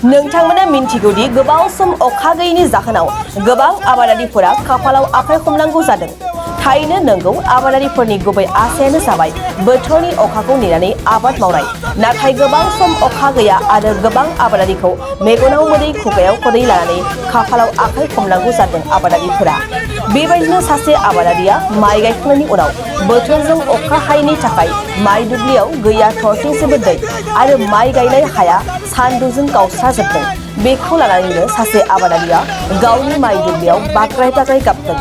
नोंथांमोना मिन्थिगौदि गोबाव सम अखा गैयैनि जाहोनाव गोबां आबादारिफोरा खाफालाव आखाइ हमनांगौ जादों। थारैनो नंगौ, आबादारिफोरनि गुबै आसायानो जाबाय बोथोरनि अखाखौ नेनानै आबाद मावनाय। नाथाय गोबां सम अखा गैया आरो गोबां आबादारिखौ मेगनाव मोदै खुगायाव खदै लानानै खाफालाव आखाइ हमनांगौ जादों आबादारिफोरा। बेबायदिनो सासे आबादारिया माइ गायखांनायनि उनाव बोथोरजों अखा हायैनि थाखाय माइ दुब्लियाव गैया थरथिंसेबो दै आरो माइ गायनाय हाया सान्दुंजों गावस्राजोबदों। बेखौ लानानैनो सासे आबादारिया गावनि माइ दुब्लियाव बाग्राय बाग्राय गाबदों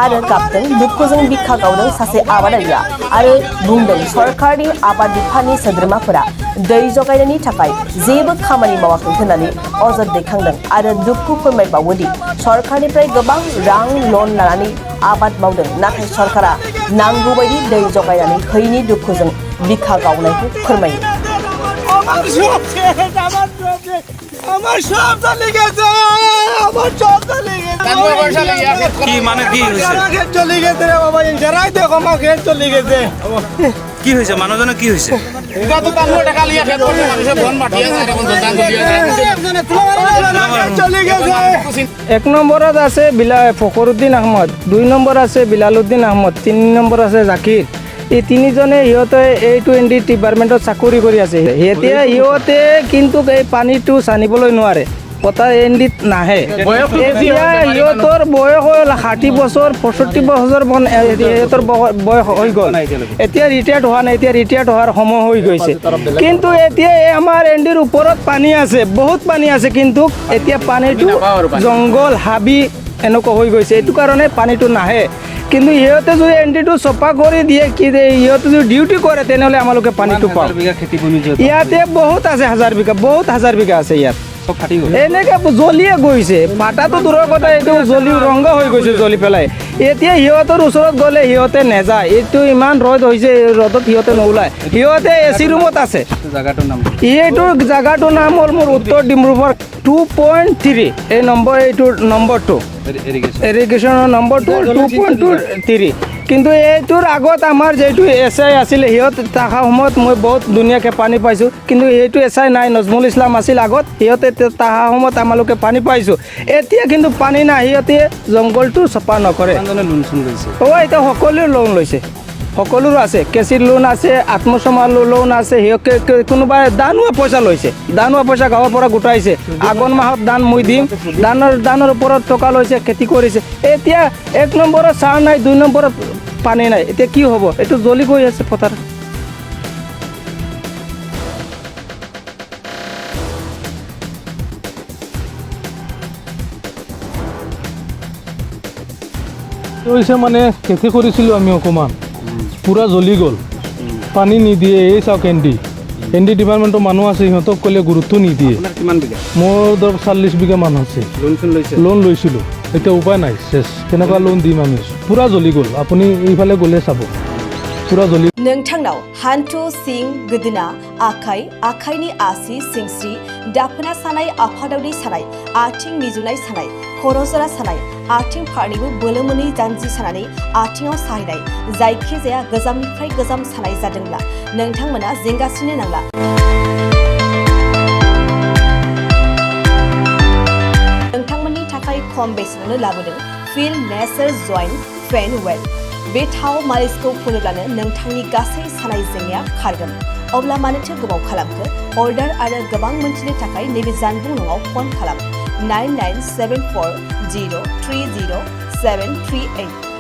आरो गाबदों दुखुजों बिखा गावदों सासे आबादारिया आरो बुंदों सरकारनि आबाद बिफाननि सोद्रोमाफोरा दै जगायनायनि थाखाय जेबो खामानि मावाखै होननानै अजद दैखांदों आरो दुखु फोरमायबावोदि सरकारनिफ्राय गोबां रां लन लानानै आबाद मावदों, नाथाय सरकारा नांगौबायदि दै जगायनानै होयैनि दुखुजों बिखा गावनायखौ फोरमायो। আমার সব চলে গেছে, আমার সব চলে গেছে। কি মানে কি হয়েছে? আমার ক্ষেত চলে গেছে রে বাবা, ইনশারাই দেখো আমার ক্ষেত চলে গেছে। কি হয়েছে মানুহজনের কি হয়েছে? এটা তো 5 টাকা লিয়া ক্ষেত করতে মানুষে বন মাটিয়া যায় এখন দান দিয়া যায়। চলে গেছে। 1 নম্বৰত আছে ফখৰুদ্দিন আহমদ, 2 নম্বৰ আছে বিলালুদ্দিন আহমদ, 3 নম্বৰ আছে জাকিৰ। এই তিনিজনে সিহঁতে A20 ডিপাৰ্টমেণ্টত চাকৰি কৰি আছে। এতিয়া সিহঁতে কিন্তু এই পানীটো চানিবলৈ নোৱাৰে, পতা এণ্ডিত নাহে। এতিয়া সিহঁতৰ বয়স হ'ল 60 বছৰ, 65 বছৰ সিহঁতৰ বয়স হৈ গ'ল। এতিয়া ৰিটায়াৰ্ড হোৱা নাই, এতিয়া ৰিটায়াৰ্ড হোৱাৰ সময় হৈ গৈছে। কিন্তু এতিয়া আমাৰ এণ্ডিৰ ওপৰত পানী আছে, বহুত পানী আছে, কিন্তু এতিয়া পানীটো জংঘল হাবি এনেকুৱা হৈ গৈছে। এইটো কাৰণে পানীটো নাহে। কিন্তু সিহঁতে যদি এণ্ডিটো চফা কৰি দিয়ে, কি সিহঁতে যদি ডিউটি কৰে, তেনেহ'লে আমালোকে পানীটো পাওঁ। ইয়াতে বহুত আছে, বহুত হাজাৰ বিঘা আছে ইয়াত। এনেকে জ্বলিয়ে গৈছে, ফাটাটো দূৰৰ কথা, এইটো জ্বলি ৰংগ হৈ গৈছে জ্বলি পেলাই। এতিয়া সিহঁতৰ ওচৰত গ'লে সিহঁতে নেযায়। এইটো ইমান ৰ'দ হৈছে, ৰ'দত সিহঁতে নোলায়। সিহঁতে AC ৰুমত আছে। এইটো জাগাটোৰ নাম হ'ল মোৰ উত্তৰ ডিব্ৰুগড় 2.3, এই নম্বৰ, এইটোৰ নম্বৰ 2 ইৰিগেশ্যনৰ নম্বৰ 2.23। কিন্তু এইটোৰ আগত আমাৰ যিটো SI আছিলে, সিহঁত থকা সময়ত মই বহুত ধুনীয়াকৈ পানী পাইছোঁ। কিন্তু এইটো SI নাই, নজমুল ইছলাম আছিল আগত, সিহঁতে থকা সময়ত আমালোকে পানী পাইছোঁ। এতিয়া কিন্তু পানী নাই, সিহঁতে জংঘলটো চফা নকৰে। এতিয়া সকলোৱে লোন লৈছে, সকলোৰো আছে, কেচিৰ লোন আছে, আত্মসমাৰ লোন আছে। কোনোবাই দানোৱা পইচা লৈছে, দানোৱা পইচা গাঁৱৰ পৰা গোটাইছে। আগৰ মাহত দান মই দিম, দানৰ ওপৰত টকা লৈছে, খেতি কৰিছে। এতিয়া 1 নম্বৰত চাহ নাই, 2 নম্বৰত পানী নাই। এতিয়া কি হ'ব? এইটো জ্বলি গৈ আছে পথাৰ। হৈছে মানে খেতি কৰিছিলোঁ আমি অকণমান, পূৰা জ্বলি গ'ল, পানী নিদিয়ে। এই চাওক এন ডি ডিপাৰ্টমেণ্টৰ মানুহ আছে, সিহঁতক ক'লে গুৰুত্ব নিদিয়ে। মোৰ ধৰক 40 বিঘা মান আছে, লোন লৈছিলোঁ। এতিয়া উপায় নাই, চেছ। কেনেকুৱা লোন দিম আমি? পূৰা জ্বলি গ'ল। আপুনি এইফালে গ'লে চাব, পূৰা জ্বলি। नोंथांनाव हान्थु सिं गोदोना आखाइनि आसि सिंस्रि दाफोना सानाय आफादावदै सानाय आथिं मिजुनाय सानाय खर' जरा सानाय आथिं फारनैबो बोलो मोनै जानजि सानानै आथिङाव साहैनाय जायखिजाया गोजामनिफ्राय गोजाम सानाय जादोंब्ला नोंथांमोना जिंगासिनो नांला। नोंथांमोननि थाखाय खम बेसेनावनो लाबोदों फिल नेचार जइन्ट फेन वेल। बे थाव मालिसखौ फुनोब्लानो नोंथांनि गासै सानाय जेंनाया खारगोन। अब्ला मानोथो गोबाव खालामखो? अर्डार आरो गोबां मोनथिनो थाखाय नैबे जानबुं नङाव फन खालाम 9974030738।